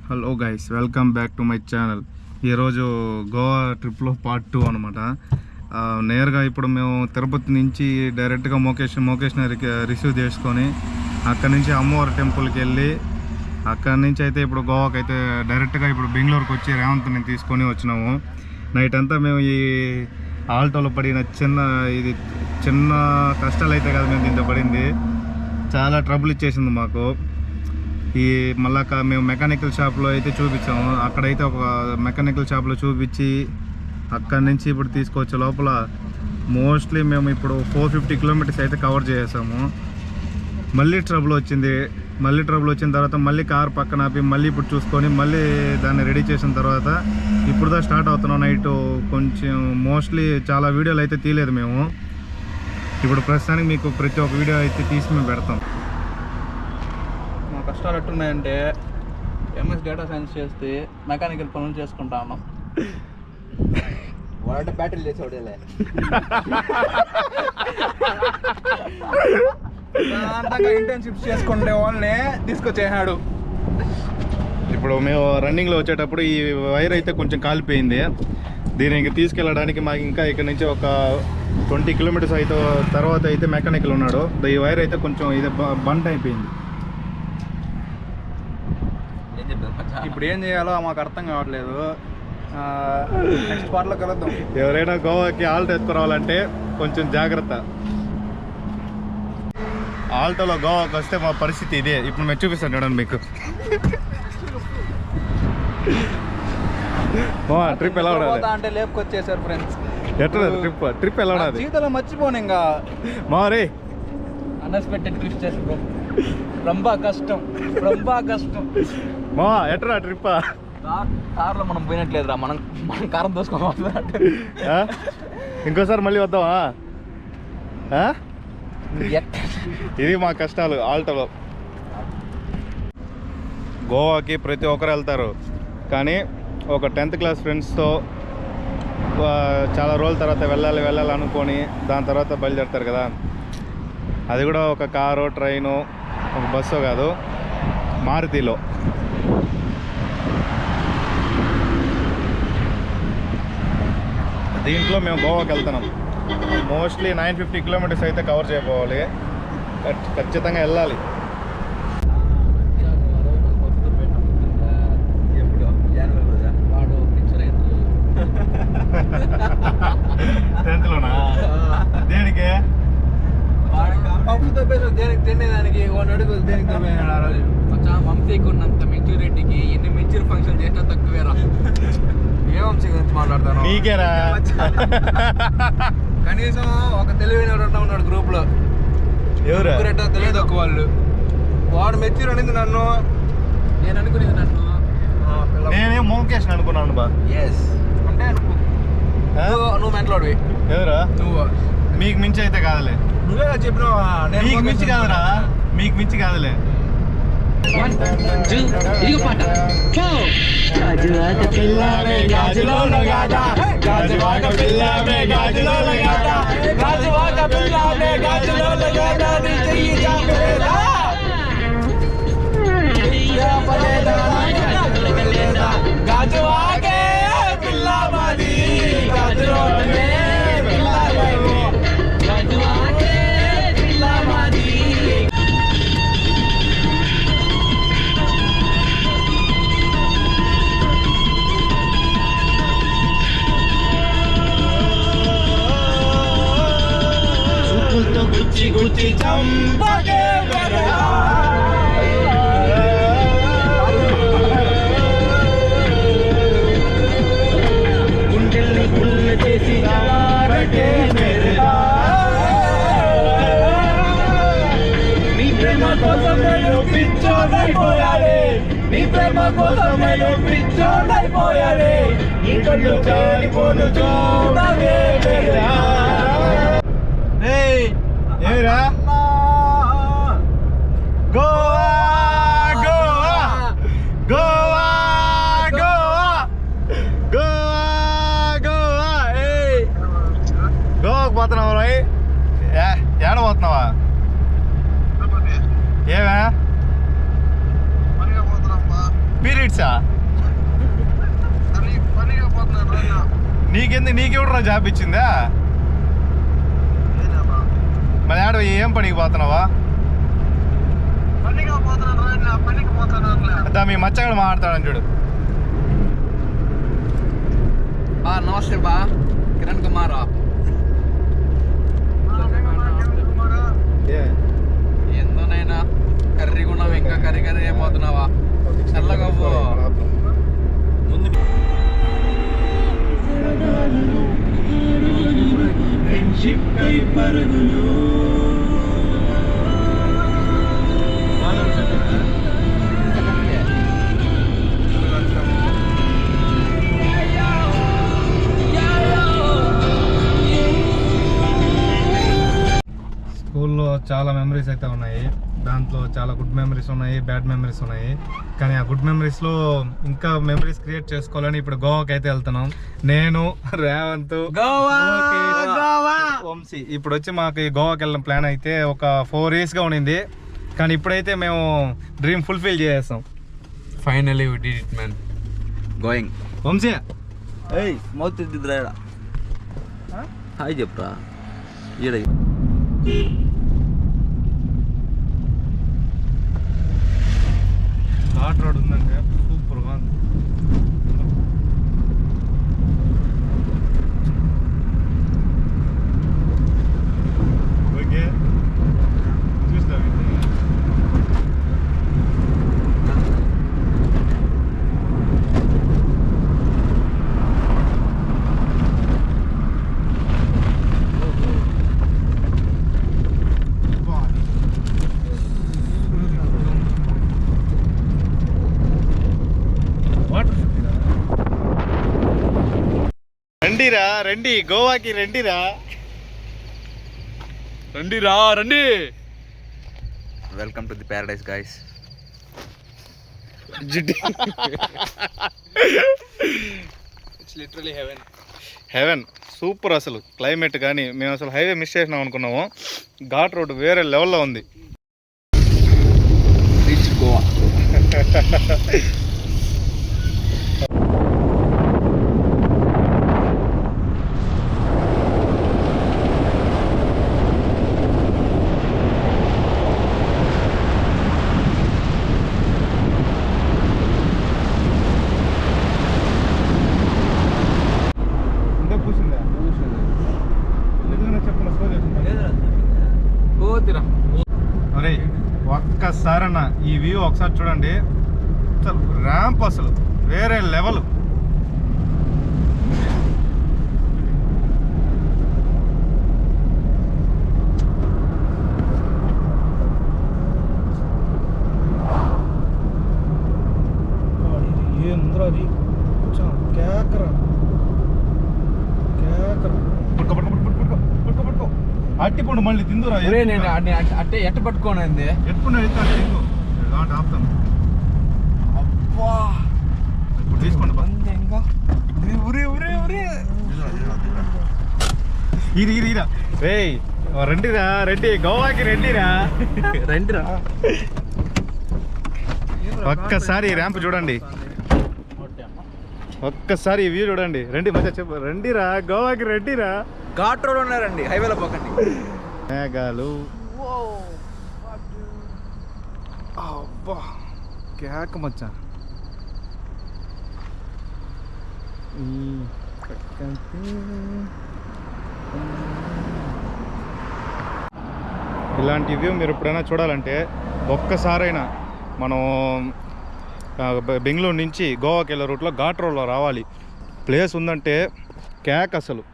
Hello guys, welcome back to my channel. ఈరోజు గోవా ట్రిప్లో part 2 అనమాట. నేరుగా ఇప్పుడు మేము తిరుపతి నుంచి డైరెక్ట్గా మోకేష్ని రిసీవ్ చేసుకొని అక్కడి నుంచి అమ్మవారి టెంపుల్కి వెళ్ళి అక్కడి నుంచి అయితే ఇప్పుడు గోవాకి అయితే డైరెక్ట్గా ఇప్పుడు బెంగళూరుకి వచ్చి రేవంత్ని తీసుకొని వచ్చినాము. నైట్ అంతా మేము ఈ ఆల్టోలో పడిన చిన్న కష్టాలు అయితే కదా మేము దీంతో పడింది. చాలా ట్రబుల్ ఇచ్చేసింది మాకు. ఈ మళ్ళా మేము మెకానికల్ షాప్లో అయితే చూపించాము. అక్కడైతే ఒక మెకానికల్ షాప్లో చూపించి అక్కడి నుంచి ఇప్పుడు తీసుకొచ్చే లోపల మోస్ట్లీ మేము ఇప్పుడు 450 కిలోమీటర్స్ అయితే కవర్ చేసాము. మళ్ళీ ట్రబుల్ వచ్చిన తర్వాత మళ్ళీ కార్ పక్కన ఆపి మళ్ళీ ఇప్పుడు చూసుకొని మళ్ళీ దాన్ని రెడీ చేసిన తర్వాత ఇప్పుడు దా స్టార్ట్ అవుతున్నాం. నైట్ కొంచెం మోస్ట్లీ చాలా వీడియోలు అయితే తీయలేదు మేము. ఇప్పుడు ప్రస్తుతానికి మీకు ప్రతి ఒక్క వీడియో అయితే తీసి మేము పెడతాం. కష్టాలు ఎట్టున్నాయంటే ఎంఎస్ డేటా సైన్స్ చేస్తే మెకానికల్ పనులు చేసుకుంటా ఉన్నాం. వాడంటే బ్యాటరీలు చేసేవాడేలే అంతగా ఇంటర్న్షిప్స్ చేసుకుంటే వాళ్ళని తీసుకొచ్చేసాడు. ఇప్పుడు మేము రన్నింగ్లో వచ్చేటప్పుడు ఈ వైర్ అయితే కొంచెం కాలిపోయింది. దీనికి తీసుకెళ్ళడానికి మాకు ఇంకా ఇక్కడ నుంచి ఒక 20 కిలోమీటర్స్ అయితే తర్వాత అయితే మెకానికల్ ఉన్నాడు. ఈ వైర్ అయితే కొంచెం ఇది బంట్ అయిపోయింది. ఇప్పుడు ఏం చేయాలో మాకు అర్థం కావట్లేదు. నెక్స్ట్ పార్ట్లో కలుద్దాం. ఎవరైనా గోవాకి ఆల్టో ఎత్తుకురావాలంటే కొంచెం జాగ్రత్త. ఆల్టోలో గోవాకి వస్తే మా పరిస్థితి ఇదే. ఇప్పుడు మేము చూపిస్తాను చూడండి మీకు. ట్రిప్ ఎలా ఉండదు అంటే లేపుకొచ్చేసారు ఫ్రెండ్స్. ఎట్లా ట్రిప్ ఎలా ఉండదు? జీవితంలో మర్చిపోను ఇంకా మారే అన్ఎక్స్పెక్టెడ్ ట్రిప్ చేసి ரொம்ப కష్టం. మా ఎట్రా ట్రిప్? కార్లో మనం పోయినట్లేదురా, మనం కారం దోసుకోవాలి. ఇంకోసారి మళ్ళీ వద్దామా? ఇది మా కష్టాలు ఆల్టోలో. గోవాకి ప్రతి ఒక్కరు వెళ్తారు, కానీ ఒక 10th క్లాస్ ఫ్రెండ్స్తో చాలా రోజుల తర్వాత వెళ్ళాలి అనుకొని దాని తర్వాత బయలుదేరుతారు కదా. అది కూడా ఒక కారు, ట్రైను, ఒక బస్సు కాదు, మారుతిలో. దీంట్లో మేము గోవాకి వెళ్తున్నాం. మోస్ట్లీ 950 కిలోమీటర్స్ అయితే కవర్ చేయకపోవాలి. ఖచ్చితంగా వెళ్ళాలి. టెన్త్లోనా? దేనికి? దేనికి తినేదానికి అడుగు. దేనికి వంశీకి ఉన్నంత మెచ్యూరిటీకి ఎన్ని మెచ్యూర్ ఫంక్షన్ చేసినా తక్కువేరా. ఏ వంశీ గురించి మాట్లాడతాను? నీకేరా? కనీసం ఒక తెలివైన ఉన్నాడు గ్రూప్ లో. ఎవరు? తెలియదు ఒక వాళ్ళు. వాడు మెచ్యూర్ అనేది నన్ను, నేను అనుకునేది నన్ను. నేనే మోకేష్ అనుకున్నాను బా. అంటే నువ్వు మెంటలోడివి. ఎవరా? నువ్వు. మీకు మించి అయితే కాదులే. నువ్వే చెప్పినావా? మీకు మించి కాదురా, మీకు మించి కాదులే. గుచ్చి చంపకే గుండెల్ని గుల్ల చేసి నీ ప్రేమ కోసం నేను పిచ్చోడైపోయాలే. నీ ప్రేమ కోసం నేను పిచ్చోడైపోయాలే. నీ కళ్ళు చాలిపోను చూడవే. ఏరా గోవా గోవా గోవా గోవా గోవా గోవా. గోవాకు పోతున్నావు రాయ్? ఏడ పోతున్నావా? ఏమే పీరియడ్సా? నీకెవడరా జాబ్ ఇచ్చిందా? మరి ఆడ ఏం పనికి పోతున్నావా? అదా మీ మచ్చగాడు మాట్లాడతాడని చూడు. నమస్తే బా, కిరణ్ కుమార్. ఎందోనైనా కర్రీగా ఉన్నావు, ఇంకా కర్రీ ఏమవుతున్నావా? చల్లగా ముందు స్కూల్లో చాలా మెమరీస్ అయితే ఉన్నాయి. దాంట్లో చాలా గుడ్ మెమరీస్ ఉన్నాయి, బ్యాడ్ మెమరీస్ ఉన్నాయి. కానీ ఆ గుడ్ మెమరీస్లో ఇంకా మెమరీస్ క్రియేట్ చేసుకోవాలని ఇప్పుడు గోవాకి అయితే వెళ్తున్నాం. నేను, రేవంత్, వంశీ. ఇప్పుడు వచ్చి మాకు ఈ గోవాకి వెళ్ళిన ప్లాన్ అయితే ఒక 4 yearsగా ఉండింది. కానీ ఇప్పుడైతే మేము డ్రీమ్ ఫుల్ఫిల్ చేసేస్తాం. Finally we did it man. Going. Vamshi మౌత్ ఎద్దిద్దురా ఈడ. హాయ్ చెప్పురా ఈడ. ఘాట్ రోడ్ ఉందంటే సూపర్గా ఉంది. ఓకే చూస్తావు రండిరా, రండి గోవాకి రండిరా. రండి. Welcome to the paradise guys. It's literally heaven. Super అసలు క్లైమేట్ కానీ. మేము అసలు హైవే మిస్ చేసినాం అనుకున్నాము. ఘాట్ రోడ్ వేరే లెవెల్లో ఉంది. రీచ్ గోవా. అరే ఒక్కసారన్న ఈ వ్యూ ఒకసారి చూడండి. అసలు ర్యాంప్ అసలు వేరే లెవెల్. ఏంద్రది కేకరా అట్టిపండు మళ్ళీ తిందురా. నేను అట్టే ఎట్ట పట్టుకోనండి. ఎట్టుకున్నా ఆపుతాను. అబ్బా ఇప్పుడు తీసుకోండి. ఇరా రే రండిరా, రండి గోవాకి రండిరా. రండిరా. ఒక్కసారి ర్యాంప్ చూడండి, ఒక్కసారి ఈ వ్యూ చూడండి. రండి మధ్య చెప్పు. రండిరా గోవాకి రండిరా. ఘాట్ రోడ్ ఉన్నారండి, హైవేలో పోకండి. మేఘాలు అబ్బా కేక మచ్చా. ఇలాంటి వ్యూ మీరు ఎప్పుడైనా చూడాలంటే ఒక్కసారైనా మనం బెంగళూరు నుంచి గోవాకి వెళ్ళే రూట్లో ఘాట్ రోడ్లో రావాలి. ప్లేస్ ఉందంటే కేక్ అసలు.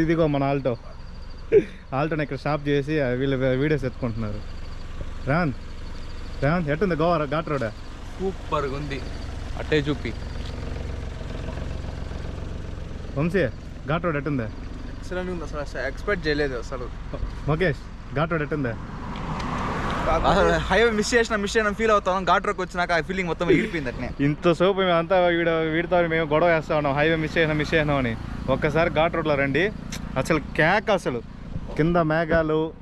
ఇదిగో మన ఆల్టోని ఇక్కడ స్టాప్ చేసి వీళ్ళు వీడియోస్ ఎత్తుకుంటున్నారు. రేవంత్ ఎట్టుంది గోవా ఘాట్ రోడ్? సూపర్గా ఉంది. అట్టే చూపి. వంశీ ఘాట్ రోడ్ ఎట్టుంది? ఎక్సలెంట్ ఉంది. అసలు ఎక్స్పెక్ట్ చేయలేదు అసలు. మకేష్ ఘాట్ రోడ్ ఎట్టుంది? అసలు హైవే మిస్ చేసిన ఫీల్ అవుతాం. ఘాట్ రోడ్కి వచ్చినాక ఆ ఫీలింగ్ మొత్తం ఇడిపోయింది. అట్నే ఇంతసేపు మేము అంతా వీడితో మేము గొడవ వేస్తా ఉన్నాం హైవే మిస్ చేసినాం అని. ఒక్కసారి ఘాట్ రోడ్లో రండి, అసలు కేక్, అసలు కింద మేఘాలు,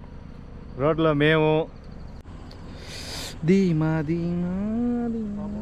రోడ్లో మేము ధీమా ధీమా ధీమా.